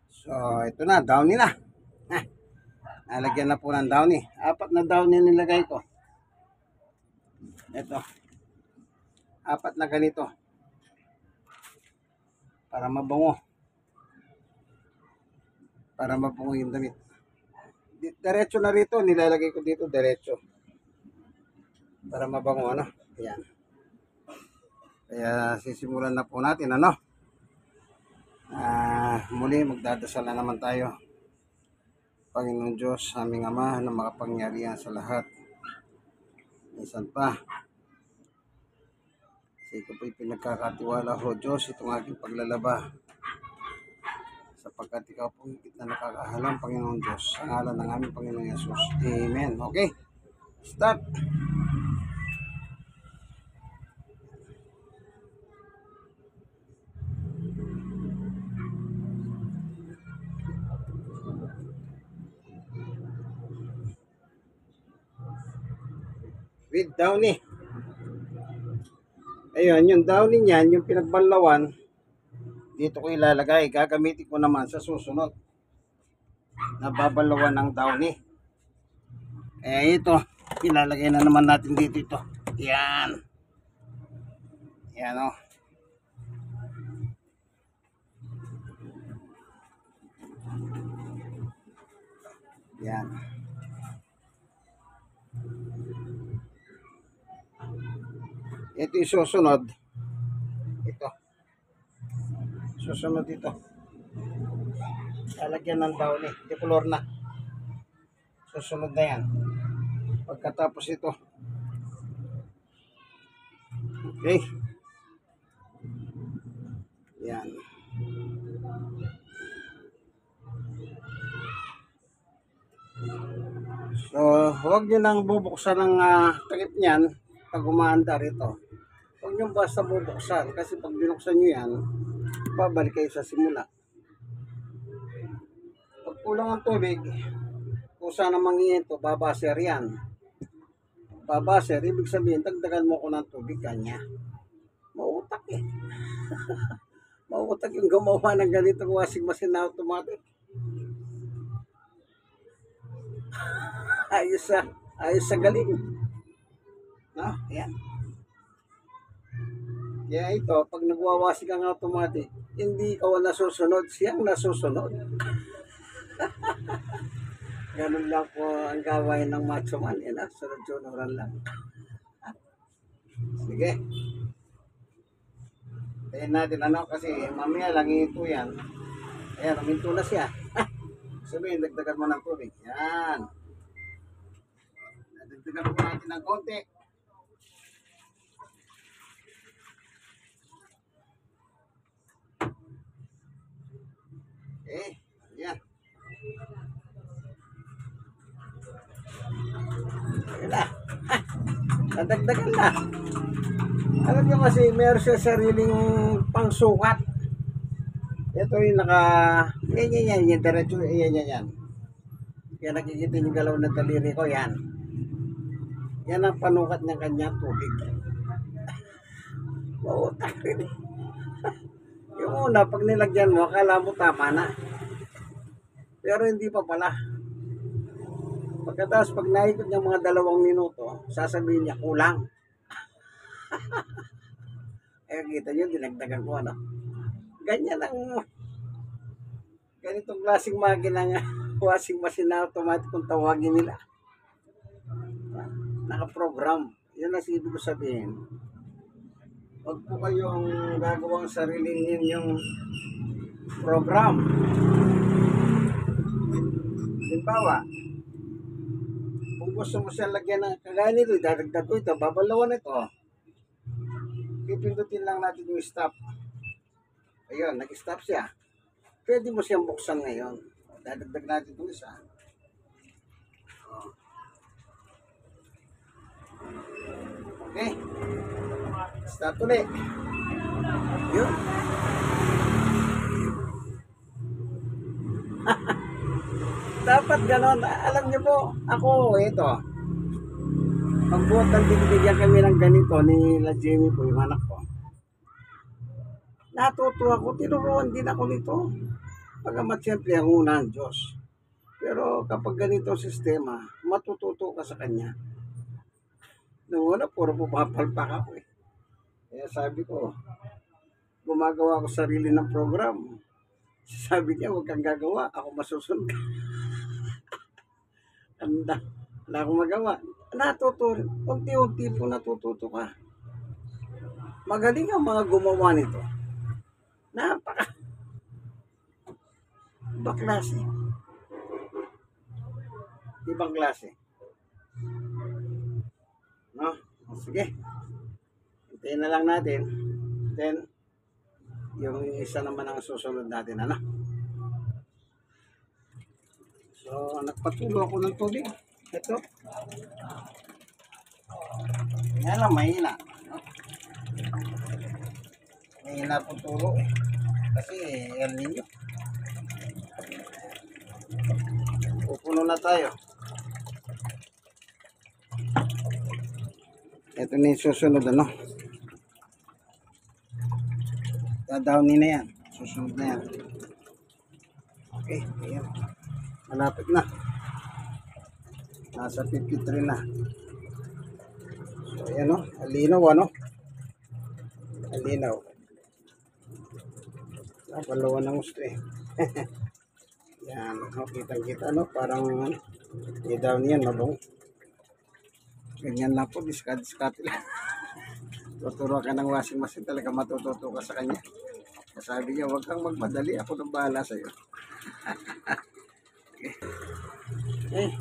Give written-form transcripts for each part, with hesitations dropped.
So, ito na, downy na. Ah, nalagyan na po ng downy. 4 na downy nilagay ko. Ito, 4 na ganito. Para mabango. Para mabango yung damit. Diretso na rito, nilalagay ko dito diretso. Para mabango, ano? Ayan. Kaya sisimulan na po natin, ano? Muli magdadasal na naman tayo. Panginoon Diyos, aming Ama na makapangyarihan sa lahat. Minsan pa, sa ito po'y pinagkakatiwala ho Diyos, itong aking paglalaba. Sapagkat ikaw po higit na nakakahalang Panginoon Diyos. Sa ngalan ng aming Panginoon Yesus. Amen. Okay, start. With downy. Ayun, yung downy niyan, yung pinagbanlawan, dito ko ilalagay. Gagamitin ko naman sa susunod na babalawan ng downy. Ito, ilalagay na naman natin dito ito. Yan. Yan o. Yan. Ito yung susunod. Ito. Susunod ito. Lalagyan ng downy. Decolor na. Susunod na yan. Pagkatapos ito. Okay. Yan. So, huwag nyo nang bubuksan ng takip niyan pag umaandar ito. Huwag nyo basta bubuksan kasi pag binuksan nyo yan, babalik kayo sa simula. Pag kulang ang tubig, kusa na mangingin ito, babaser yan. Babaser, ibig sabihin, dagdagan mo ko ng tubig kanya. Mautak eh. Mautak yung gumawa ng ganitong washing machine na automatic. Ayos sa galing. No? Ayan. Kaya ito, pag nagwawashing kang automatic, hindi ikaw nasusunod, siyang nasusunod. Ganun lang po ang gawain ng macho man. Yan sunod-sunuran lang. Sige. Tayin natin kasi mamaya lang ito yan. Ayan, uminto na siya. Sabihin, dagdagan mo ng tubig. Yan. Dagdagan po natin ng konti. Okay. Yan. Ayan na. Nadagdagan na. Alam nyo kasi, meron siya sariling pangsukat. Ito yung yan, diretso, yan. Yan, nakikita yung galaw ng daliri ko, yan. Yan ang panukat ng kanyang tubig. Mautak rin. Yung una, pag nilagyan mo, akala mo tama na. Pero hindi pa pala. Pagkatapos, pag naikot niya mga 2 minuto, sasabihin niya, kulang. Kita nyo, dinagdagan ko, ano. Ganyan ang ganitong klaseng makina ng washing machine na automatic kung tawagin nila. Naka-program. Yan ang ibig ko sabihin. Huwag po kayong gagawang sarili ninyong program. Halimbawa, kung gusto mo siya lagyan ng kagaya nito, dadagdag ko ito, babalawan ito. Pipindutin lang natin yung stop. Ayun, nag-stop siya. Pwede mo siyang buksan ngayon. Dadagdag natin itong isa. Okay. Start ulit. Yun. Dapat ganon. Alam niyo po, ako, ito. Pagbuot ng binibigyan kami ng ganito ni La Jamie po, yung anak ko. Natutuwa ko, tinuruan din ako nito. Pagamat siyempre ang una ang Diyos. Pero kapag ganito ang sistema, matututo ka sa Kanya. Noong una, puro pumapalpak ako eh. Kaya sabi ko, gumagawa ako sarili ng program. Sabi niya, huwag kang gagawa. Ako masusunod. Anda, wala akong magawa. Natututo, unti-unti po natututo ka. Magaling ang mga gumawa nito. Napaka ibang klase. Ibang klase. No? Sige. Hintayin na lang natin. Then, yung isa naman ang susunod natin. Ano? So, nagpatulo ako ng tubig. Ito. Yan lang, mahina. No? Mahina po tulo eh. Kasi, El Nino. Pupuno na tayo. Ito na yung susunod, ano? Dadawnin na yan. Susunod na yan. Okay, ayan. Malapit na. Nasa 53 na. So, ayan o. Alinaw, ano? Alinaw. Napalawan ng gusto eh. Yan. Kitang-kita, no? Parang, i-down yan, mabong. Ganyan lang po. Discard lang. Tuturo ka ng washing machine, talaga matututo ka sa kanya. Sabi niya, huwag kang magmadali. Ako nang bahala sa'yo. Eh,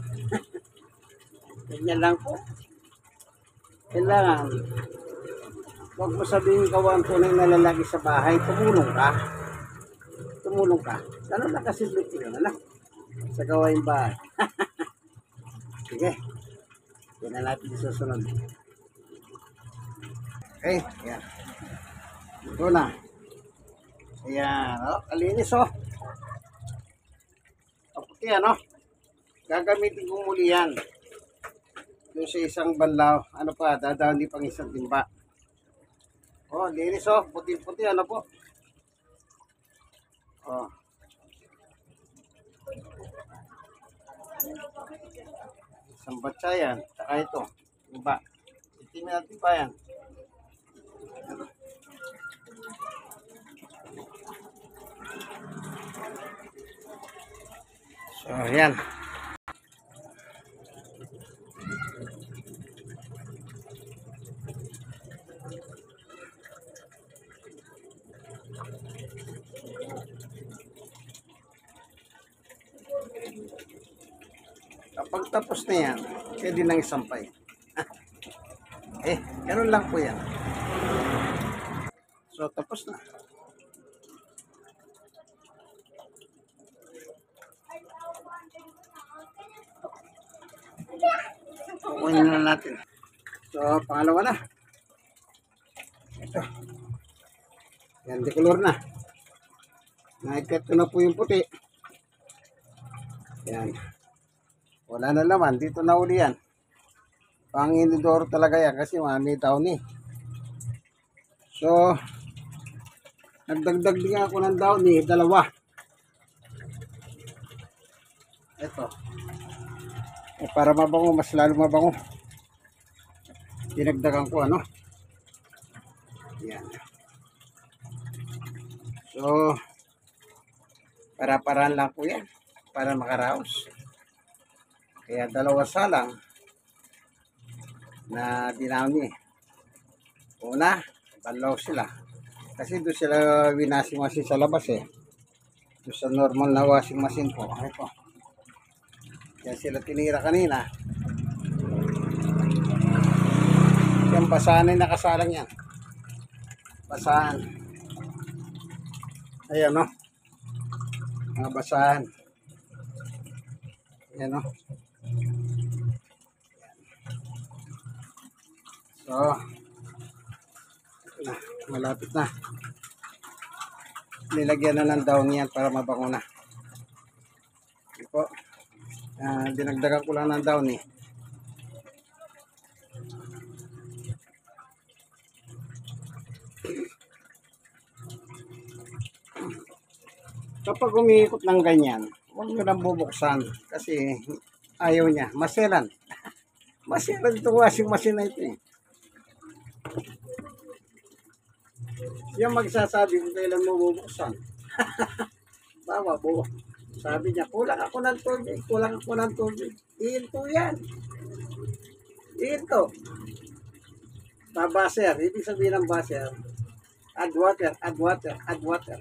ganyan lang po. Kailangan, huwag mo sabihin ikaw ang tunay na lalaki sa bahay, tumulong ka. Tumulong ka. Ganun lang kasi yun, ano? Sa gawain bahay. Sige. Yan na natin susunod. Okay, yan. Ito na. Ayan, oh, kalinis oh. Kaputi, ano? Gagamitin ko muli yan. Doon sa isang banlaw. Ano pa, dadaan din pang isang timba. Oh, linis oh. Puti-puti, ano po? Oh. Isang batsa yan. Saka ito. Timba. Itimin natin pa yan. So, yan. Kapag tapos na yan, pwede nang isampay. Ganun lang po yan. So, tapos na. Kukunin na natin. So, pangalawa na. Ito. Yan, decolor na. Nakikit ko na po yung puti. Yan. Wala na naman. Dito na uli yan. Pang-inidoro talaga yan kasi may downy. So, nagdagdag din ako ng downy. Dalawa. Ito. Para mabango, mas lalo mabango. Dinagdagan ko, ano? Yan. So, para-paraan lang po yan. Para makaraos. Kaya dalawa salang na dinami. Una, banlaw sila. Kasi doon sila winashing machine sa labas eh. Doon sa normal na washing machine po. Ito. Yan sila tinira kanina. Yung basahan ay nakasalang yan. Basahan. Ayan o. Mga basahan. Ayan o. So, ito na. Malapit na. Nilagyan na ng down yan para mabango na. Ito po. Dinagdagan ko lang ng down eh. Kapag umiikot ng ganyan, huwag nyo lang bubuksan kasi ayaw niya. Maselan. Maselan itong washing machine na ito eh. Yung magsasabi kung kailan mo bubuksan. Bawa po. Sabi niya, kulang ako ng tubig. Kulang ako ng tubig. Iinto yan. Iinto. Baser. Ibig sabihin ng baser. Add water, add water, add water.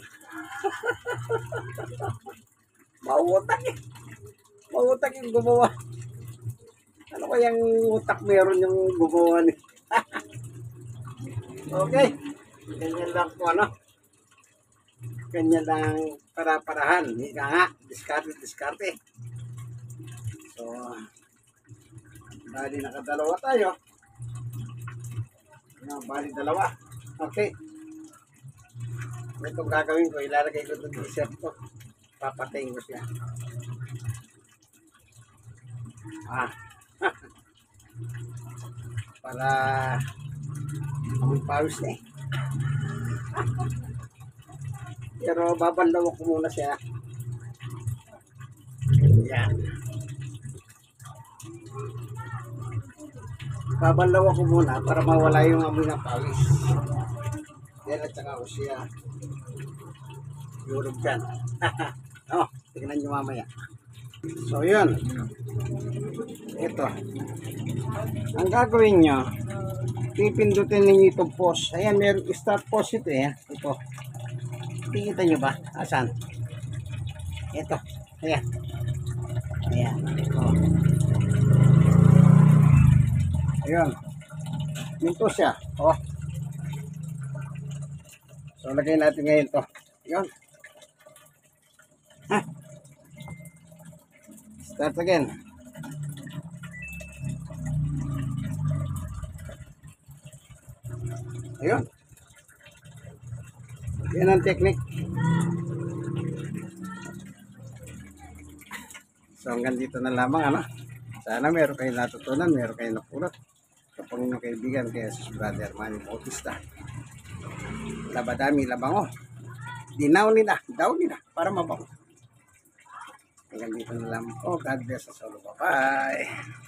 Mauutak eh. Mauutak yung gumawa. Ano kayang utak meron yung gumawa ni? Okay. Ganyan lang po ano. Ganyan lang para-parahan. Hindi nga. Diskarte. So, bali nakadalawa tayo. Bali dalawa. Okay. Itong gagawin ko, ilalagay ko itong t-shirt ko. Papatayin ko siya. Para amoy pawis na eh. Pero babanlaw ko muna siya. Yan. Babanlaw ko muna para mawala yung amoy ng pawis. Yan at saka ko siya. Yurog dyan. Oh, tignan nyo mamaya. So yun. Ito. Ang gagawin nyo, pipindutin ninyo itong pause. Ayan, meron start pause ito eh. Ito. Kita nyo ba? Asan? Ito. Ayan. Ayan. Oh. Ayan. Minto siya. Oh. So, lagay natin ngayon to. Ayan. Ha? Start again. Ayun. Yan ang technique. So hanggang dito na lamang ano. Sana meron kayo natutunan, meron kayo napulot. Kapag mga kaibigan kaya sa Brother Manny Bautista. Labadami labango. Dinaw nila, daw nila para mabango. Hanggang dito na lamang po. God bless us all. Bye-bye.